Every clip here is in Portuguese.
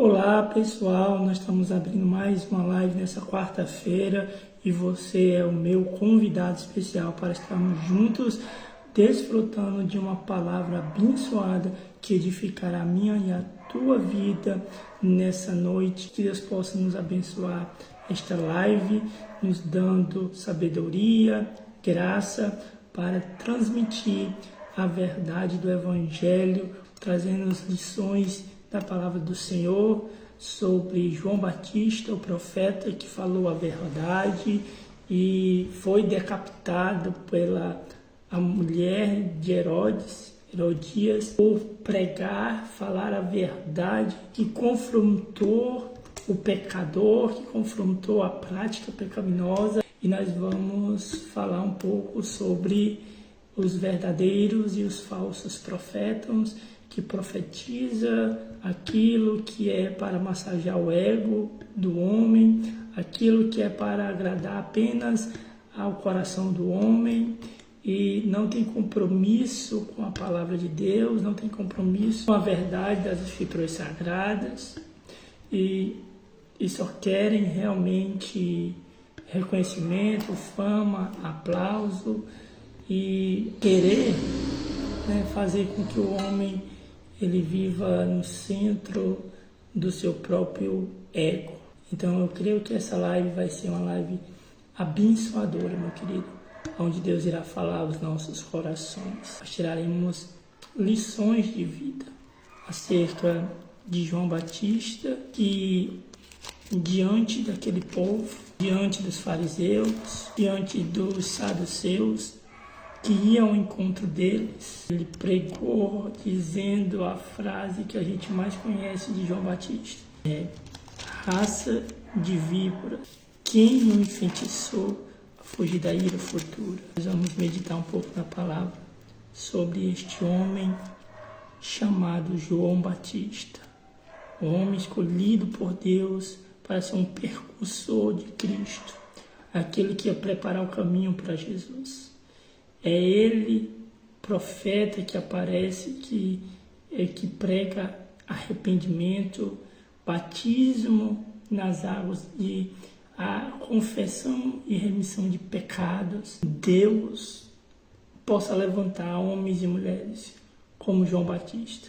Olá pessoal, nós estamos abrindo mais uma live nessa quarta-feira e você é o meu convidado especial para estarmos juntos desfrutando de uma palavra abençoada que edificará a minha e a tua vida nessa noite. Que Deus possa nos abençoar esta live, nos dando sabedoria, graça para transmitir a verdade do Evangelho, trazendo as lições da palavra do Senhor sobre João Batista, o profeta que falou a verdade e foi decapitado pela a mulher de Herodias, por pregar, falar a verdade, que confrontou o pecador, que confrontou a prática pecaminosa. E nós vamos falar um pouco sobre os verdadeiros e os falsos profetas, que profetiza aquilo que é para massagear o ego do homem, aquilo que é para agradar apenas ao coração do homem e não tem compromisso com a palavra de Deus, não tem compromisso com a verdade das Escrituras Sagradas e só querem realmente reconhecimento, fama, aplauso e querer fazer com que o homem ele viva no centro do seu próprio ego. Então eu creio que essa live vai ser uma live abençoadora, meu querido, onde Deus irá falar aos nossos corações. Nós tiraremos lições de vida acerca de João Batista, que diante daquele povo, diante dos fariseus, diante dos saduceus, que ia ao encontro deles, ele pregou dizendo a frase que a gente mais conhece de João Batista: raça de víbora, quem não enfeitiçou a fugir da ira futura? Nós vamos meditar um pouco na palavra sobre este homem chamado João Batista, o homem escolhido por Deus para ser um precursor de Cristo, aquele que ia preparar o caminho para Jesus. É ele, profeta, que aparece, que prega arrependimento, batismo nas águas de a confissão e remissão de pecados. Deus possa levantar homens e mulheres como João Batista,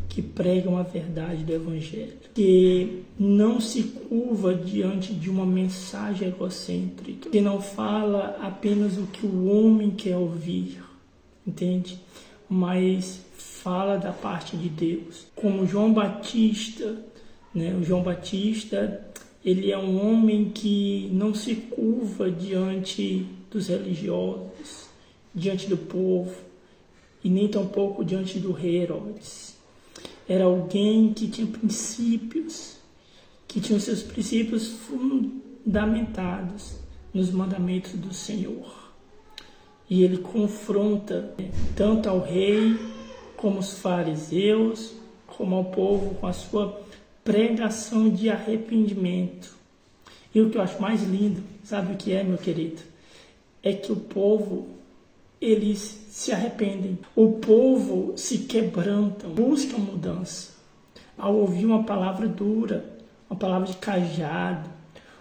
que pregam a verdade do Evangelho, que não se curva diante de uma mensagem egocêntrica, que não fala apenas o que o homem quer ouvir, entende? Mas fala da parte de Deus. Como João Batista, o João Batista, ele é um homem que não se curva diante dos religiosos, diante do povo, e nem tampouco diante do rei Herodes. Era alguém que tinha princípios, que tinha seus princípios fundamentados nos mandamentos do Senhor. E ele confronta tanto ao rei, como os fariseus, como ao povo com a sua pregação de arrependimento. E o que eu acho mais lindo, sabe o que é, meu querido? É que o povo, eles se arrependem. O povo se quebranta, busca mudança. Ao ouvir uma palavra dura, uma palavra de cajado,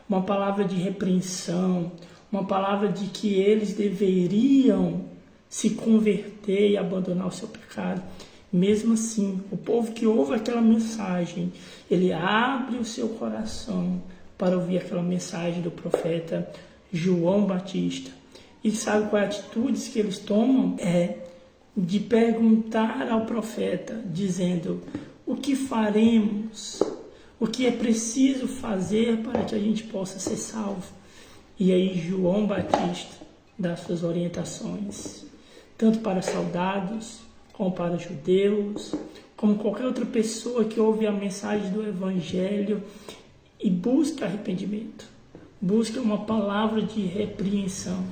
uma palavra de repreensão, uma palavra de que eles deveriam se converter e abandonar o seu pecado. Mesmo assim, o povo que ouve aquela mensagem, ele abre o seu coração para ouvir aquela mensagem do profeta João Batista. E sabe qual é a atitude que eles tomam? É de perguntar ao profeta, dizendo: o que faremos? O que é preciso fazer para que a gente possa ser salvo? E aí João Batista dá suas orientações, tanto para soldados, como para judeus, como qualquer outra pessoa que ouve a mensagem do Evangelho e busca arrependimento, busca uma palavra de repreensão,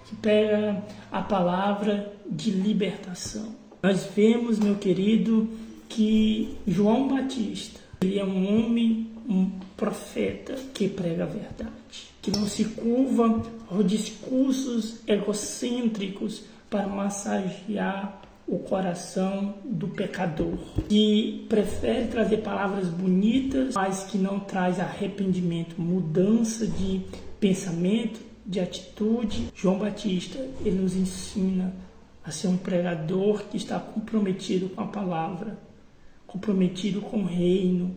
que pega a palavra de libertação. Nós vemos, meu querido, que João Batista, ele é um homem, um profeta que prega a verdade, que não se curva aos discursos egocêntricos para massagear o coração do pecador, que prefere trazer palavras bonitas, mas que não traz arrependimento, mudança de pensamento, de atitude. João Batista, ele nos ensina a ser um pregador que está comprometido com a palavra, comprometido com o reino,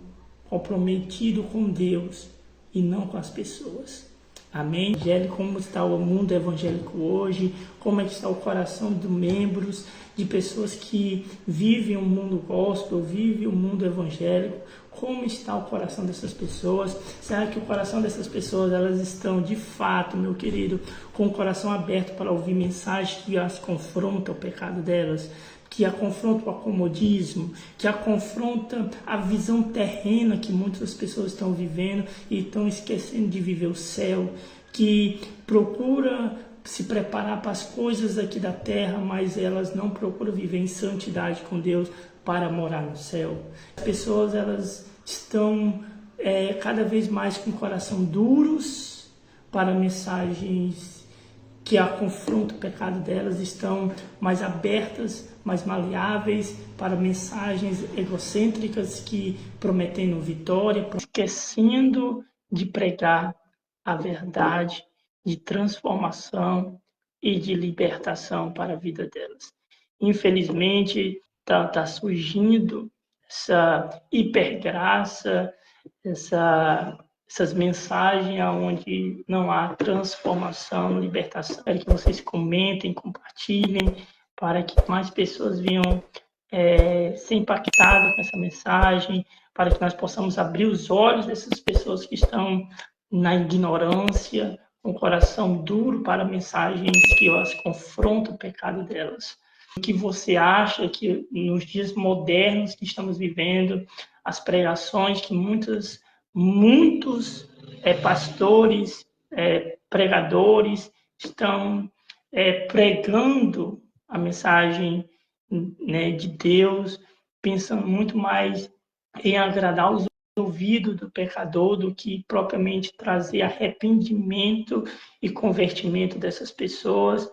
comprometido com Deus e não com as pessoas. Amém? Como está o mundo evangélico hoje? Como é que está o coração dos membros, de pessoas que vivem o mundo gospel, vivem o mundo evangélico? Como está o coração dessas pessoas? Será que o coração dessas pessoas, elas estão de fato, meu querido, com o coração aberto para ouvir mensagens que as confrontam o pecado delas? Que a confronta o acomodismo, que a confronta a visão terrena que muitas pessoas estão vivendo e estão esquecendo de viver o céu, que procura se preparar para as coisas aqui da terra, mas elas não procuram viver em santidade com Deus para morar no céu. As pessoas, elas estão cada vez mais com o coração duros para mensagens que a confrontam o pecado delas, estão mais abertas, mais maleáveis para mensagens egocêntricas que prometendo vitória, esquecendo de pregar a verdade de transformação e de libertação para a vida delas. Infelizmente, está surgindo essa hipergraça, essas mensagens onde não há transformação, libertação. Espero que vocês comentem, compartilhem, para que mais pessoas venham ser impactadas com essa mensagem, para que nós possamos abrir os olhos dessas pessoas que estão na ignorância, com o coração duro para mensagens que elas confrontam o pecado delas. O que você acha que nos dias modernos que estamos vivendo, as pregações que muitos pastores, pregadores estão pregando a mensagem, né, de Deus, pensando muito mais em agradar os ouvidos do pecador do que propriamente trazer arrependimento e convertimento dessas pessoas.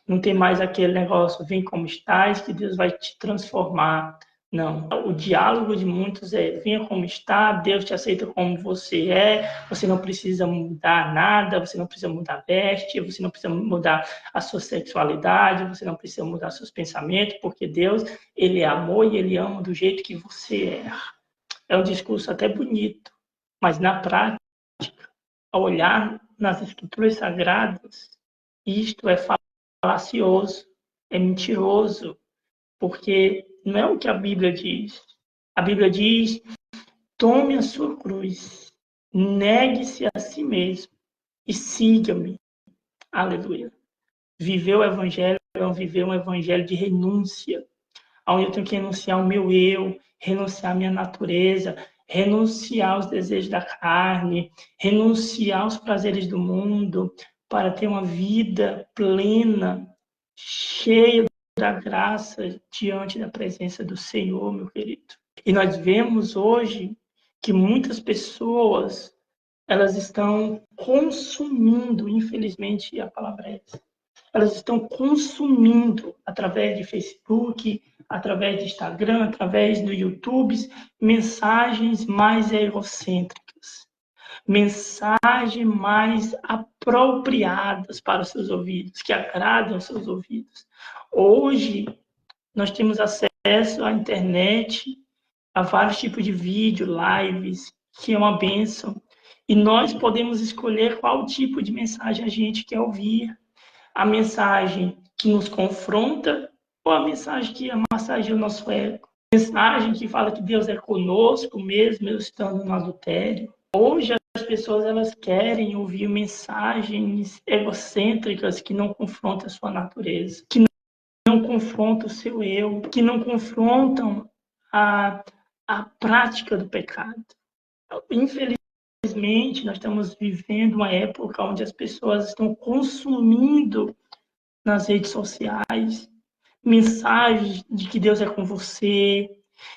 Não tem mais aquele negócio, vem como estás, que Deus vai te transformar. Não. O diálogo de muitos venha como está, Deus te aceita como você é, você não precisa mudar nada, você não precisa mudar a veste, você não precisa mudar a sua sexualidade, você não precisa mudar seus pensamentos, porque Deus, ele é amor e ele ama do jeito que você é. É um discurso até bonito, mas na prática, ao olhar nas escrituras sagradas, isto é falacioso, é mentiroso, porque não é o que a Bíblia diz. A Bíblia diz: tome a sua cruz, negue-se a si mesmo e siga-me. Aleluia. Viver o evangelho é viver um evangelho de renúncia, onde eu tenho que renunciar ao meu eu, renunciar à minha natureza, renunciar aos desejos da carne, renunciar aos prazeres do mundo, para ter uma vida plena, cheia da graça diante da presença do Senhor, meu querido. E nós vemos hoje que muitas pessoas, elas estão consumindo, infelizmente a palavra é essa, elas estão consumindo através de Facebook, através de Instagram, através do YouTube, mensagens mais egocêntricas, mensagens mais apropriadas para os seus ouvidos, que agradam aos seus ouvidos. Hoje, nós temos acesso à internet, a vários tipos de vídeo, lives, que é uma bênção. E nós podemos escolher qual tipo de mensagem a gente quer ouvir. A mensagem que nos confronta ou a mensagem que massageia o nosso ego. A mensagem que fala que Deus é conosco mesmo eu estando no adultério. Hoje as pessoas, elas querem ouvir mensagens egocêntricas que não confrontam a sua natureza, que não confrontam o seu eu, que não confrontam a prática do pecado. Infelizmente, nós estamos vivendo uma época onde as pessoas estão consumindo nas redes sociais mensagens de que Deus é com você,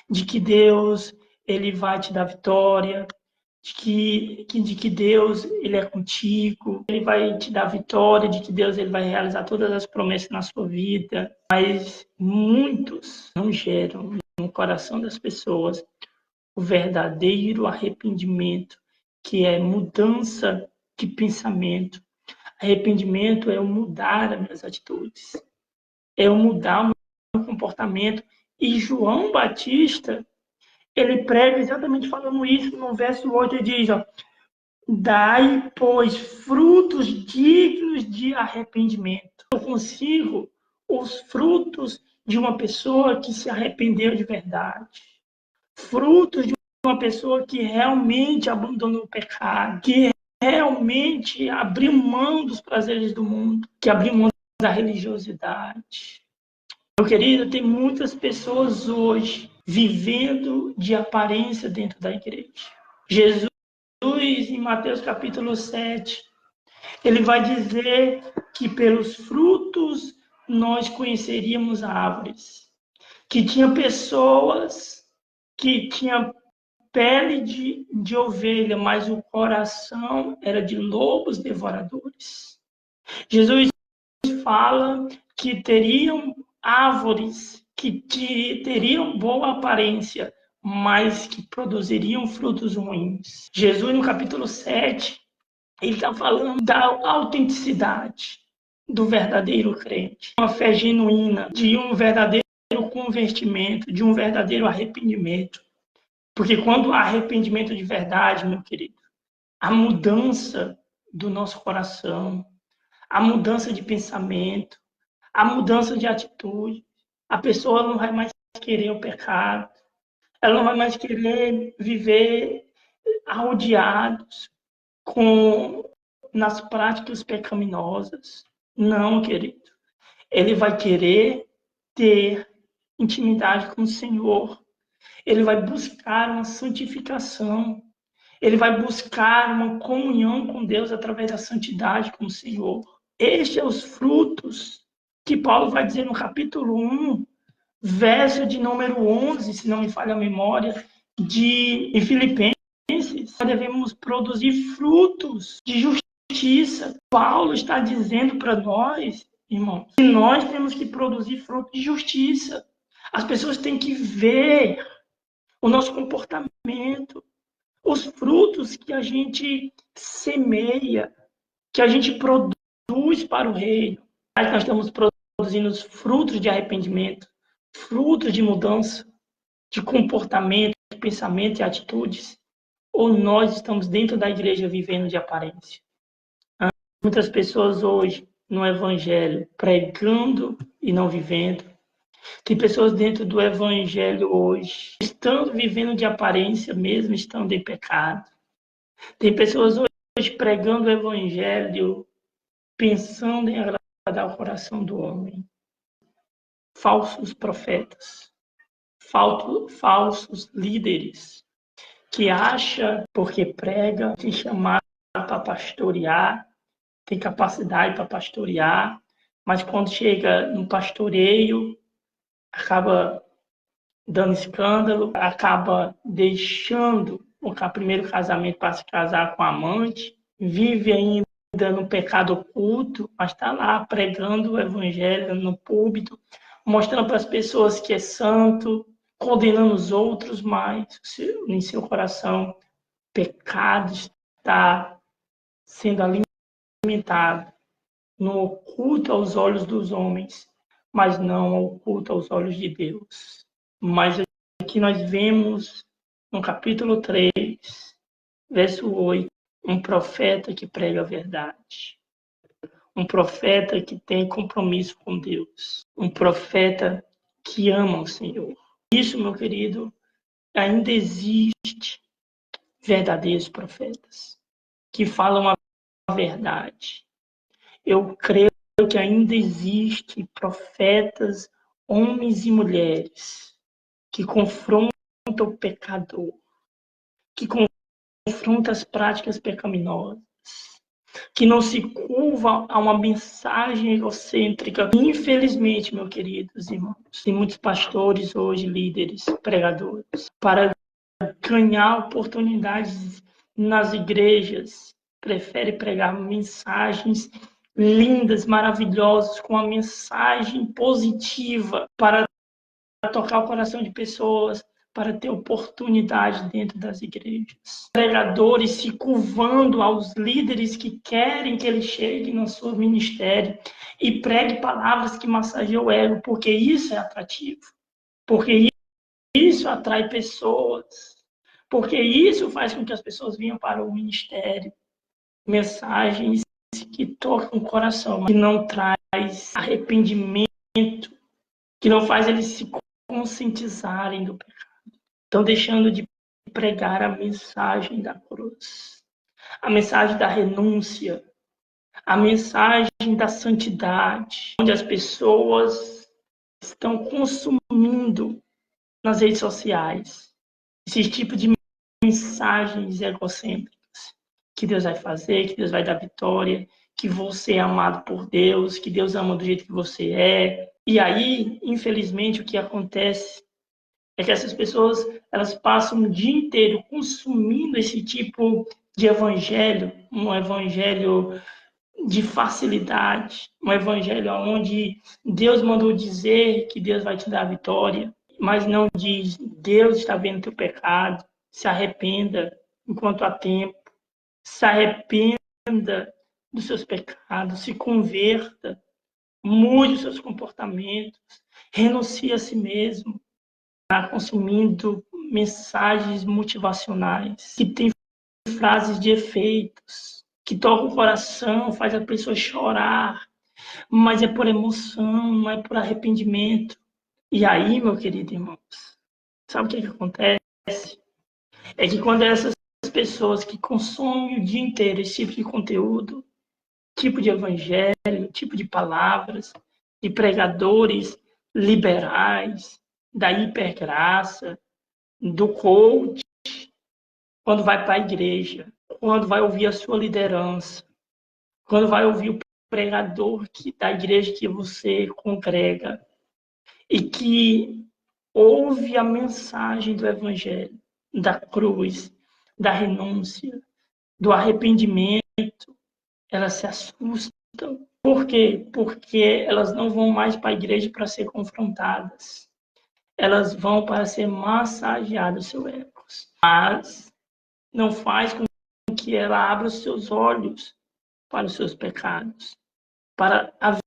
de que Deus, ele vai te dar vitória, de que Deus ele é contigo, ele vai te dar vitória, de que Deus ele vai realizar todas as promessas na sua vida. Mas muitos não geram no coração das pessoas o verdadeiro arrependimento, que é mudança de pensamento. Arrependimento é eu mudar as minhas atitudes, é eu mudar o meu comportamento. E João Batista, ele prega exatamente falando isso no verso 8, ele diz, ó, dai, pois, frutos dignos de arrependimento. Eu consigo os frutos de uma pessoa que se arrependeu de verdade. Frutos de uma pessoa que realmente abandonou o pecado, que realmente abriu mão dos prazeres do mundo, que abriu mão da religiosidade. Meu querido, tem muitas pessoas hoje vivendo de aparência dentro da igreja. Jesus, em Mateus capítulo 7, ele vai dizer que pelos frutos nós conheceríamos árvores. Que tinha pessoas que tinham pele de ovelha, mas o coração era de lobos devoradores. Jesus fala que teriam árvores que teriam boa aparência, mas que produziriam frutos ruins. Jesus, no capítulo 7, ele está falando da autenticidade do verdadeiro crente, uma fé genuína, de um verdadeiro convertimento, de um verdadeiro arrependimento. Porque quando há arrependimento de verdade, meu querido, a mudança do nosso coração, a mudança de pensamento, a mudança de atitude, a pessoa não vai mais querer o pecado, ela não vai mais querer viver arrodeados nas práticas pecaminosas. Não, querido. Ele vai querer ter intimidade com o Senhor. Ele vai buscar uma santificação. Ele vai buscar uma comunhão com Deus através da santidade com o Senhor. Estes são os frutos que Paulo vai dizer no capítulo 1, verso de número 11, se não me falha a memória, em Filipenses. Nós devemos produzir frutos de justiça. Paulo está dizendo para nós, irmãos, que nós temos que produzir frutos de justiça. As pessoas têm que ver o nosso comportamento, os frutos que a gente semeia, que a gente produz para o reino. Nós estamos produzindo os frutos de arrependimento, frutos de mudança, de comportamento, de pensamento e atitudes, ou nós estamos dentro da igreja vivendo de aparência. Muitas pessoas hoje no evangelho pregando e não vivendo. Tem pessoas dentro do evangelho hoje estando vivendo de aparência mesmo estando em pecado. Tem pessoas hoje pregando o evangelho pensando em agradar o coração do homem. Falsos profetas, falsos líderes que acha porque prega, tem chamado para pastorear, tem capacidade para pastorear, mas quando chega no pastoreio, acaba dando escândalo, acaba deixando o primeiro casamento para se casar com a amante, vive ainda no pecado oculto, mas está lá pregando o evangelho no púlpito, mostrando para as pessoas que é santo, condenando os outros, mas em seu coração pecado está sendo alimentado no oculto aos olhos dos homens, mas não oculto aos olhos de Deus. Mas aqui nós vemos no capítulo 3, verso 8, um profeta que prega a verdade. Um profeta que tem compromisso com Deus. Um profeta que ama o Senhor. Isso, meu querido, ainda existe verdadeiros profetas que falam a verdade. Eu creio que ainda existe profetas, homens e mulheres, que confrontam o pecador, que confrontam as práticas pecaminosas, que não se curvam a uma mensagem egocêntrica. Infelizmente, meus queridos irmãos, tem muitos pastores hoje, líderes, pregadores, para ganhar oportunidades nas igrejas prefere pregar mensagens lindas, maravilhosas, com uma mensagem positiva para tocar o coração de pessoas, para ter oportunidade dentro das igrejas. Pregadores se curvando aos líderes que querem que ele chegue no seu ministério e pregue palavras que massageiam o ego, porque isso é atrativo, porque isso atrai pessoas, porque isso faz com que as pessoas venham para o ministério. Mensagens que tocam o coração, mas que não traz arrependimento, que não faz eles se conscientizarem do pecado. Estão deixando de pregar a mensagem da cruz, a mensagem da renúncia, a mensagem da santidade, onde as pessoas estão consumindo nas redes sociais esse tipo de mensagens egocêntricas, que Deus vai fazer, que Deus vai dar vitória, que você é amado por Deus, que Deus ama do jeito que você é. E aí, infelizmente, o que acontece é que essas pessoas, elas passam o dia inteiro consumindo esse tipo de evangelho, um evangelho de facilidade, um evangelho onde Deus mandou dizer que Deus vai te dar a vitória, mas não diz, Deus está vendo teu pecado, se arrependa enquanto há tempo, se arrependa dos seus pecados, se converta, mude os seus comportamentos, renuncie a si mesmo, está consumindo mensagens motivacionais, que tem frases de efeitos, que tocam o coração, faz a pessoa chorar, mas é por emoção, não é por arrependimento. E aí, meu querido irmãos, sabe o que acontece? É que quando essas pessoas que consomem o dia inteiro esse tipo de conteúdo, tipo de evangelho, tipo de palavras, de pregadores liberais, da hipergraça, do coach, quando vai para a igreja, quando vai ouvir a sua liderança, quando vai ouvir o pregador da igreja que você congrega e que ouve a mensagem do evangelho, da cruz, da renúncia, do arrependimento, elas se assustam. Por quê? Porque elas não vão mais para a igreja para ser confrontadas. Elas vão para ser massageadas, seu ego. Mas não faz com que ela abra os seus olhos para os seus pecados, para a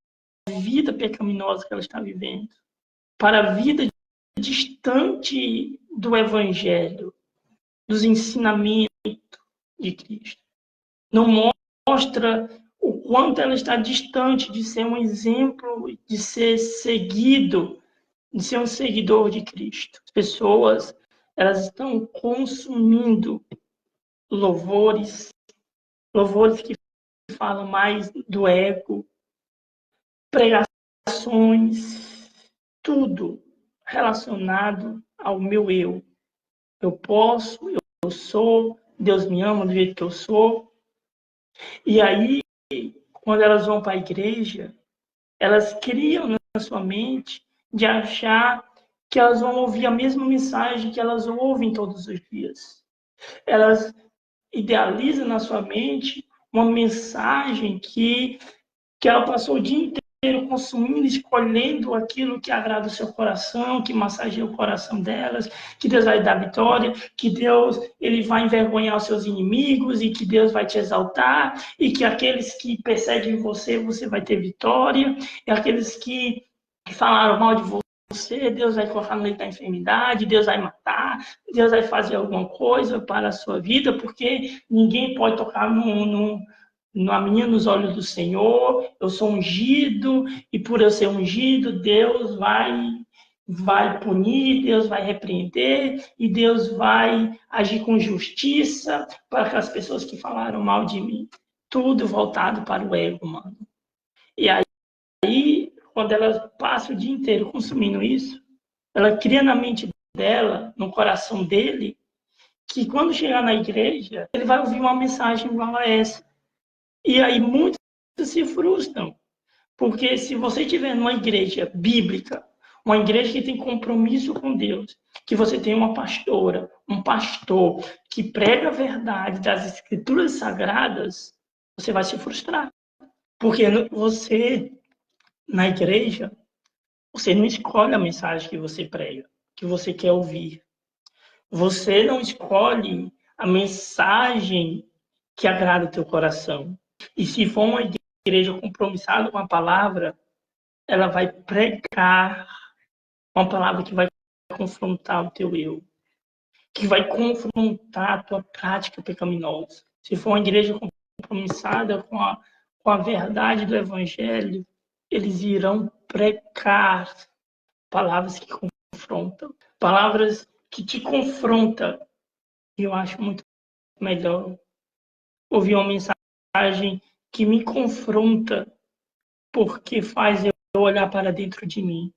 vida pecaminosa que ela está vivendo, para a vida distante do evangelho, dos ensinamentos de Cristo. Não mostra o quanto ela está distante de ser um exemplo, de ser seguido, de ser um seguidor de Cristo. As pessoas, elas estão consumindo louvores que falam mais do ego, pregações, tudo relacionado ao meu eu. Eu posso, eu sou, Deus me ama do jeito que eu sou. E aí, quando elas vão para a igreja, elas criam na sua mente de achar que elas vão ouvir a mesma mensagem que elas ouvem todos os dias. Elas idealizam na sua mente uma mensagem que ela passou o dia inteiro consumindo, escolhendo aquilo que agrada o seu coração, que massageia o coração delas, que Deus vai dar vitória, que Deus ele vai envergonhar os seus inimigos e que Deus vai te exaltar e que aqueles que perseguem você, você vai ter vitória, e aqueles que falaram mal de você, Deus vai colocar no leito da enfermidade, Deus vai matar, Deus vai fazer alguma coisa para a sua vida, porque ninguém pode tocar a minha nos olhos do Senhor, eu sou ungido, e por eu ser ungido, Deus vai punir, Deus vai repreender, e Deus vai agir com justiça para aquelas pessoas que falaram mal de mim. Tudo voltado para o ego humano. E aí, quando ela passa o dia inteiro consumindo isso, ela cria na mente dela, no coração dele, que quando chegar na igreja, ele vai ouvir uma mensagem igual a essa. E aí muitos se frustram, porque se você estiver numa igreja bíblica, Uma igreja que tem compromisso com Deus, que você tem uma pastora, um pastor que prega a verdade das escrituras sagradas, você vai se frustrar. Porque você, na igreja, você não escolhe a mensagem que você prega, que você quer ouvir. Você não escolhe a mensagem que agrada o teu coração. E se for uma igreja compromissada com a palavra, ela vai pregar uma palavra que vai confrontar o teu eu, que vai confrontar a tua prática pecaminosa. Se for uma igreja compromissada com a verdade do evangelho, eles irão pregar palavras que confrontam, palavras que te confrontam. E eu acho muito melhor ouvir uma mensagem que me confronta, porque faz eu olhar para dentro de mim,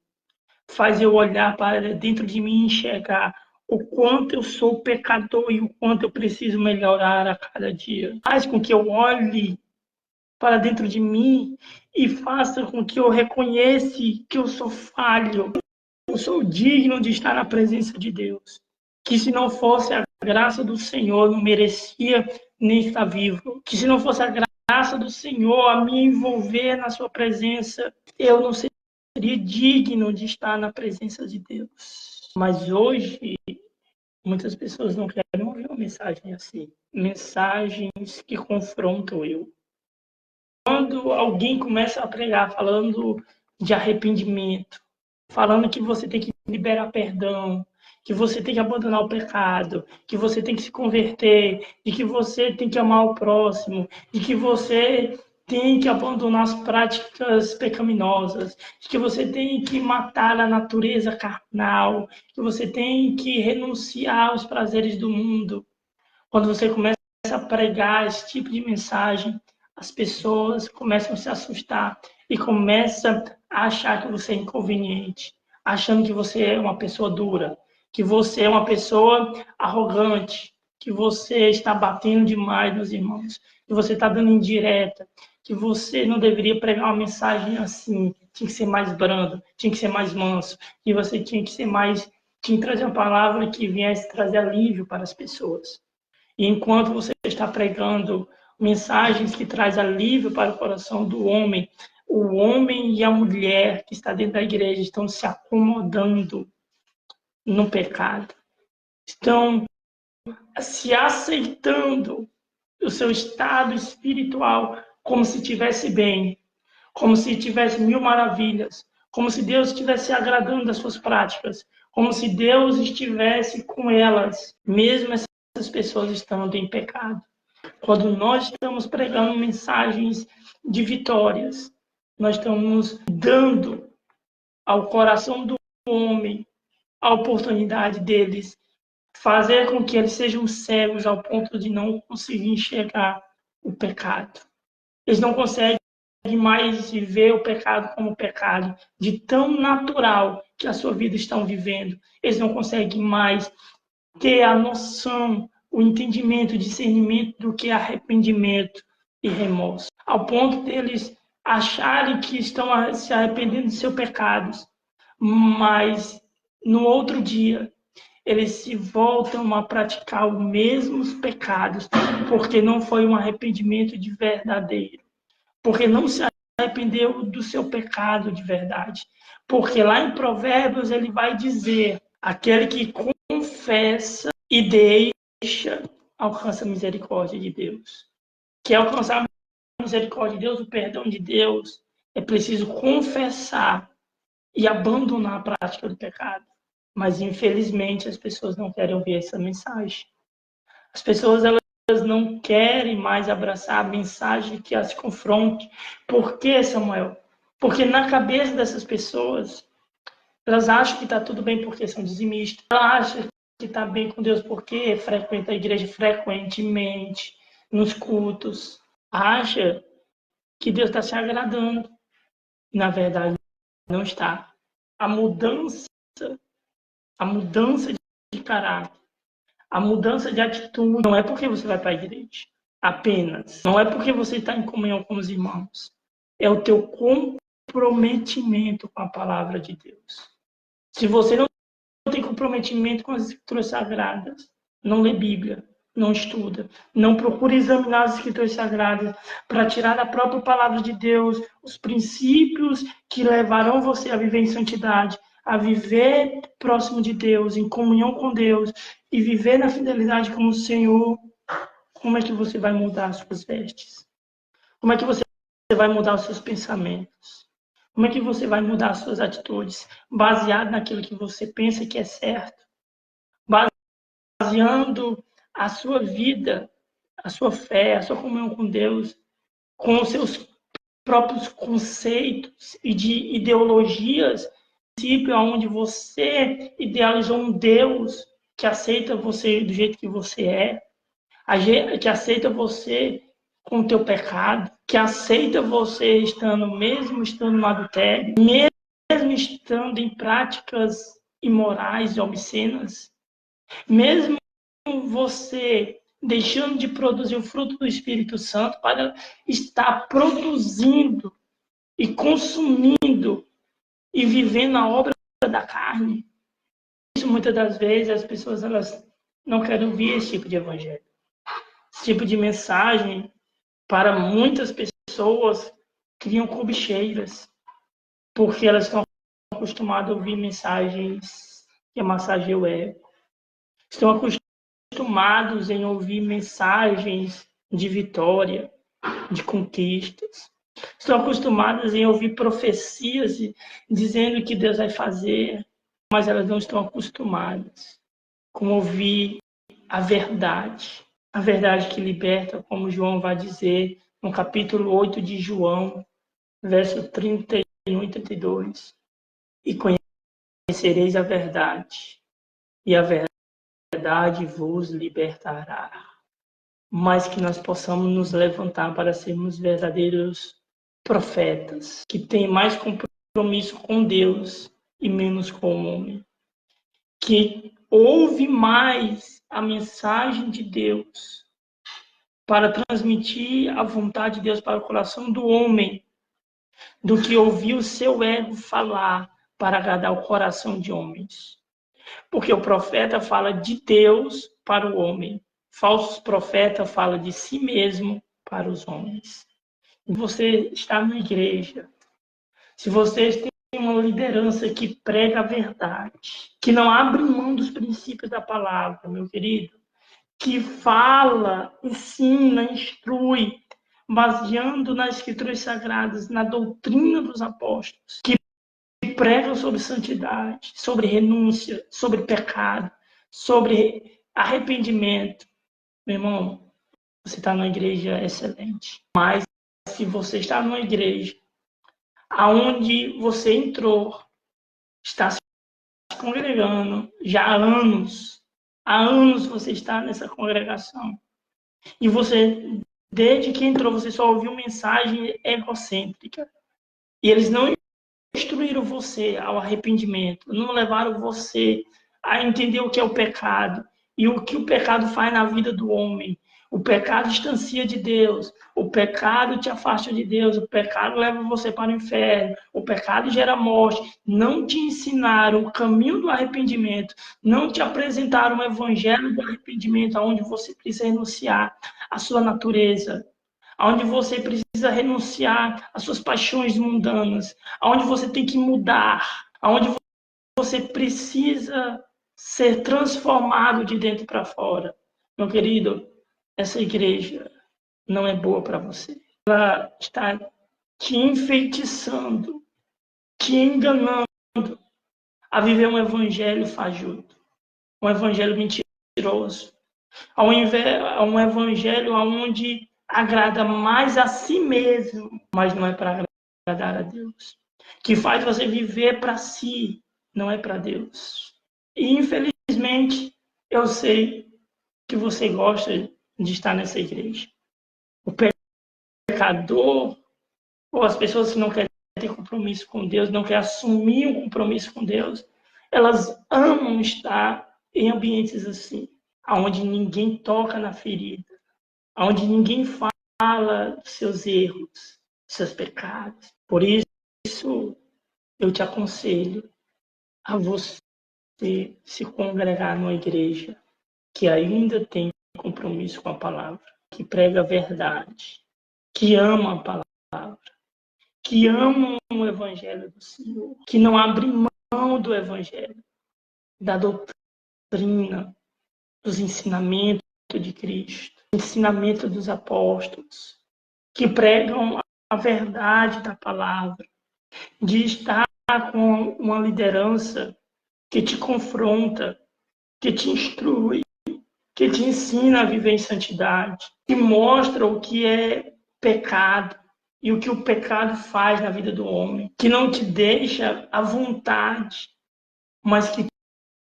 faz eu olhar para dentro de mim e enxergar o quanto eu sou pecador e o quanto eu preciso melhorar a cada dia. Faz com que eu olhe para dentro de mim e faça com que eu reconheça que eu sou falho, eu sou digno de estar na presença de Deus. Que se não fosse a graça do Senhor, não merecia nem estar vivo. Que se não fosse a graça do Senhor a me envolver na sua presença, eu não seria digno de estar na presença de Deus. Mas hoje, muitas pessoas não querem ouvir uma mensagem assim. Mensagens que confrontam eu. Quando alguém começa a pregar falando de arrependimento, falando que você tem que liberar perdão, que você tem que abandonar o pecado, que você tem que se converter, de que você tem que amar o próximo, de que você tem que abandonar as práticas pecaminosas, de que você tem que matar a natureza carnal, que você tem que renunciar aos prazeres do mundo. Quando você começa a pregar esse tipo de mensagem, as pessoas começam a se assustar e começam a achar que você é inconveniente, achando que você é uma pessoa dura, que você é uma pessoa arrogante, que você está batendo demais nos irmãos, que você está dando indireta, que você não deveria pregar uma mensagem assim, tinha que ser mais brando, tinha que ser mais manso, que você tinha que ser mais, tinha que trazer uma palavra que viesse trazer alívio para as pessoas. E enquanto você está pregando mensagens que traz alívio para o coração do homem, o homem e a mulher que está dentro da igreja estão se acomodando no pecado, estão se aceitando o seu estado espiritual como se estivesse bem, como se tivesse mil maravilhas, como se Deus estivesse agradando das suas práticas, como se Deus estivesse com elas, mesmo essas pessoas estando em pecado. Quando nós estamos pregando mensagens de vitórias, nós estamos dando ao coração do homem a oportunidade deles fazer com que eles sejam cegos ao ponto de não conseguir enxergar o pecado. Eles não conseguem mais ver o pecado como pecado, de tão natural que a sua vida estão vivendo. Eles não conseguem mais ter a noção, o entendimento, o discernimento do que é arrependimento e remorso, ao ponto deles acharem que estão se arrependendo de seus pecados, mas no outro dia eles se voltam a praticar os mesmos pecados, porque não foi um arrependimento de verdadeiro, porque não se arrependeu do seu pecado de verdade. Porque lá em Provérbios ele vai dizer: aquele que confessa e deixa alcança a misericórdia de Deus. Quer alcançar a misericórdia de Deus, o perdão de Deus, é preciso confessar e abandonar a prática do pecado. Mas, infelizmente, as pessoas não querem ouvir essa mensagem. As pessoas, elas não querem mais abraçar a mensagem que as confronte. Por quê, Samuel? Porque na cabeça dessas pessoas, elas acham que está tudo bem porque são dizimistas. Elas acham que está bem com Deus porque frequenta a igreja frequentemente, nos cultos. Acha que Deus está se agradando. Na verdade, não está. A mudança de caráter, a mudança de atitude não é porque você vai para a igreja, apenas. Não é porque você está em comunhão com os irmãos. É o teu comprometimento com a palavra de Deus. Se você não tem comprometimento com as escrituras sagradas, não lê Bíblia, não estuda, não procura examinar as escrituras sagradas para tirar da própria palavra de Deus os princípios que levarão você a viver em santidade, a viver próximo de Deus, em comunhão com Deus e viver na fidelidade com o Senhor, como é que você vai mudar as suas vestes? Como é que você vai mudar os seus pensamentos? Como é que você vai mudar as suas atitudes? Baseado naquilo que você pensa que é certo. Baseando a sua vida, a sua fé, a sua comunhão com Deus, com os seus próprios conceitos e de ideologias, princípio onde você idealizou um Deus que aceita você do jeito que você é, que aceita você com o teu pecado, que aceita você mesmo estando no adultério, mesmo estando em práticas imorais e obscenas, mesmo você deixando de produzir o fruto do Espírito Santo para estar produzindo e consumindo e vivendo a obra da carne. Isso muitas das vezes as pessoas elas não querem ouvir esse tipo de evangelho. Esse tipo de mensagem para muitas pessoas criam cobicheiras, porque elas estão acostumadas a ouvir mensagens que massageiam o ego. Estão acostumados em ouvir mensagens de vitória, de conquistas. Estão acostumadas em ouvir profecias dizendo que Deus vai fazer, mas elas não estão acostumadas com ouvir a verdade que liberta, como João vai dizer no capítulo 8 de João, verso 31 e 32. E conhecereis a verdade, e a verdade vos libertará. Mas que nós possamos nos levantar para sermos verdadeiros profetas, que têm mais compromisso com Deus e menos com o homem, que ouve mais a mensagem de Deus para transmitir a vontade de Deus para o coração do homem, do que ouvir o seu ego falar para agradar o coração de homens. Porque o profeta fala de Deus para o homem. Falsos profetas falam de si mesmo para os homens. E você está na igreja, se vocês têm uma liderança que prega a verdade, que não abre mão dos princípios da palavra, meu querido, que fala, ensina, instrui, baseando nas escrituras sagradas, na doutrina dos apóstolos, que pregam sobre santidade, sobre renúncia, sobre pecado, sobre arrependimento. Meu irmão, você está numa igreja excelente. Mas se você está numa igreja aonde você entrou, está se congregando já há anos você está nessa congregação, e você, desde que entrou, você só ouviu mensagem egocêntrica, e eles não instruíram você ao arrependimento, não levaram você a entender o que é o pecado e o que o pecado faz na vida do homem. O pecado distancia de Deus, o pecado te afasta de Deus, o pecado leva você para o inferno, o pecado gera morte. Não te ensinaram o caminho do arrependimento, não te apresentaram o evangelho do arrependimento, onde você precisa renunciar à sua natureza, onde você precisa renunciar às suas paixões mundanas, onde você tem que mudar, onde você precisa ser transformado de dentro para fora. Meu querido, essa igreja não é boa para você. Ela está te enfeitiçando, te enganando a viver um evangelho fajuto, um evangelho mentiroso, um evangelho onde agrada mais a si mesmo, mas não é para agradar a Deus. Que faz você viver para si, não é para Deus. E infelizmente, eu sei que você gosta de estar nessa igreja. O pecador, ou as pessoas que não querem ter compromisso com Deus, não querem assumir um compromisso com Deus, elas amam estar em ambientes assim, onde ninguém toca na ferida, onde ninguém fala dos seus erros, dos seus pecados. Por isso, eu te aconselho a você se congregar numa igreja que ainda tem compromisso com a palavra, que prega a verdade, que ama a palavra, que ama o evangelho do Senhor, que não abre mão do evangelho, da doutrina, dos ensinamentos de Cristo, do ensinamento dos apóstolos, que pregam a verdade da palavra, de estar com uma liderança que te confronta, que te instrui, que te ensina a viver em santidade, que mostra o que é pecado e o que o pecado faz na vida do homem, que não te deixa à vontade, mas que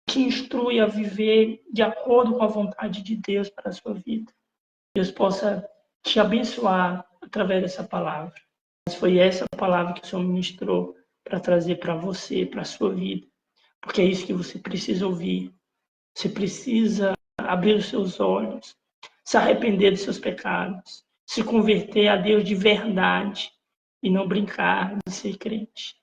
te instrui a viver de acordo com a vontade de Deus para a sua vida. Deus possa te abençoar através dessa palavra. Mas foi essa palavra que o Senhor ministrou para trazer para você, para a sua vida. Porque é isso que você precisa ouvir. Você precisa abrir os seus olhos, se arrepender dos seus pecados, se converter a Deus de verdade e não brincar de ser crente.